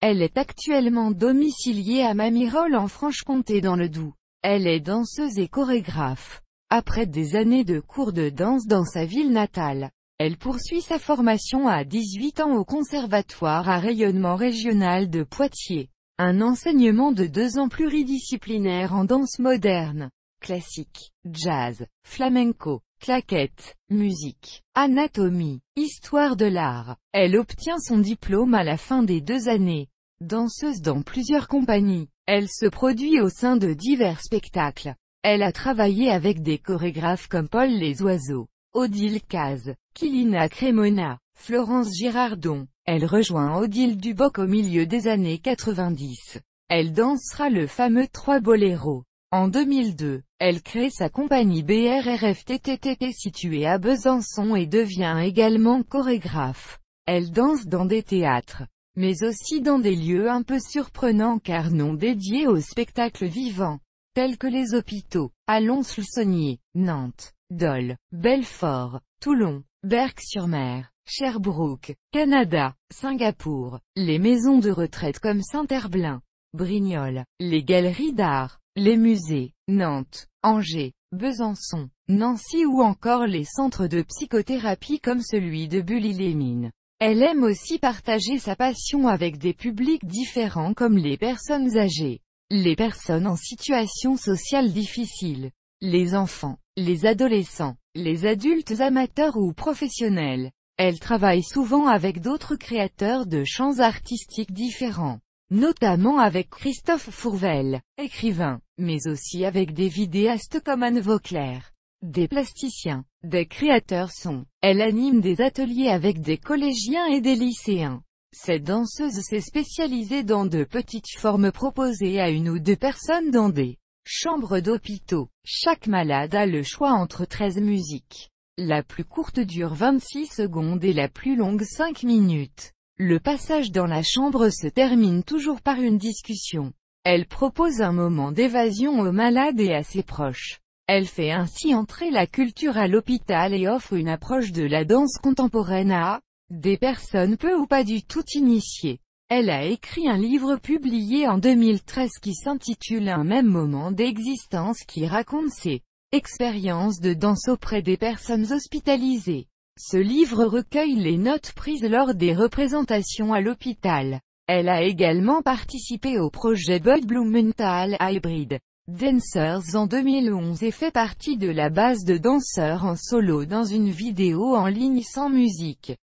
Elle est actuellement domiciliée à Mamirolles en Franche-Comté dans le Doubs. Elle est danseuse et chorégraphe. Après des années de cours de danse dans sa ville natale, elle poursuit sa formation à 18 ans au Conservatoire à rayonnement régional de Poitiers. Un enseignement de 2 ans pluridisciplinaire en danse moderne, classique, jazz, flamenco, claquettes, musique, anatomie, histoire de l'art. Elle obtient son diplôme à la fin des 2 années. Danseuse dans plusieurs compagnies, elle se produit au sein de divers spectacles. Elle a travaillé avec des chorégraphes comme Paul Les Oiseaux, Odile Caz, Kilina Cremona, Florence Girardon. Elle rejoint Odile Duboc au milieu des années 90. Elle dansera le fameux 3 boléros. En 2002, elle crée sa compagnie BRRFTTT située à Besançon et devient également chorégraphe. Elle danse dans des théâtres, mais aussi dans des lieux un peu surprenants car non dédiés au spectacle vivant, tels que les hôpitaux, à Lons-le-Saunier, Nantes, Dole, Belfort, Toulon, Berck-sur-Mer, Sherbrooke, Canada, Singapour, les maisons de retraite comme Saint-Herblain, Brignoles, les galeries d'art, les musées, Nantes, Angers, Besançon, Nancy ou encore les centres de psychothérapie comme celui de Bully-les-Mines. Elle aime aussi partager sa passion avec des publics différents comme les personnes âgées, les personnes en situation sociale difficile, les enfants, les adolescents, les adultes amateurs ou professionnels. Elle travaille souvent avec d'autres créateurs de champs artistiques différents, notamment avec Christophe Fourvel, écrivain, mais aussi avec des vidéastes comme Anne Vauclair, des plasticiens, des créateurs son. Elle anime des ateliers avec des collégiens et des lycéens. Cette danseuse s'est spécialisée dans de petites formes proposées à 1 ou 2 personnes dans des chambres d'hôpitaux. Chaque malade a le choix entre 13 musiques. La plus courte dure 26 secondes et la plus longue 5 minutes. Le passage dans la chambre se termine toujours par une discussion. Elle propose un moment d'évasion aux malades et à ses proches. Elle fait ainsi entrer la culture à l'hôpital et offre une approche de la danse contemporaine à des personnes peu ou pas du tout initiées. Elle a écrit un livre publié en 2013 qui s'intitule Un même moment d'existence qui raconte ses expériences de danse auprès des personnes hospitalisées. Ce livre recueille les notes prises lors des représentations à l'hôpital. Elle a également participé au projet Bud Blumenthal Hybrid Dancers en 2011 et fait partie de la base de danseurs en solo dans une vidéo en ligne sans musique.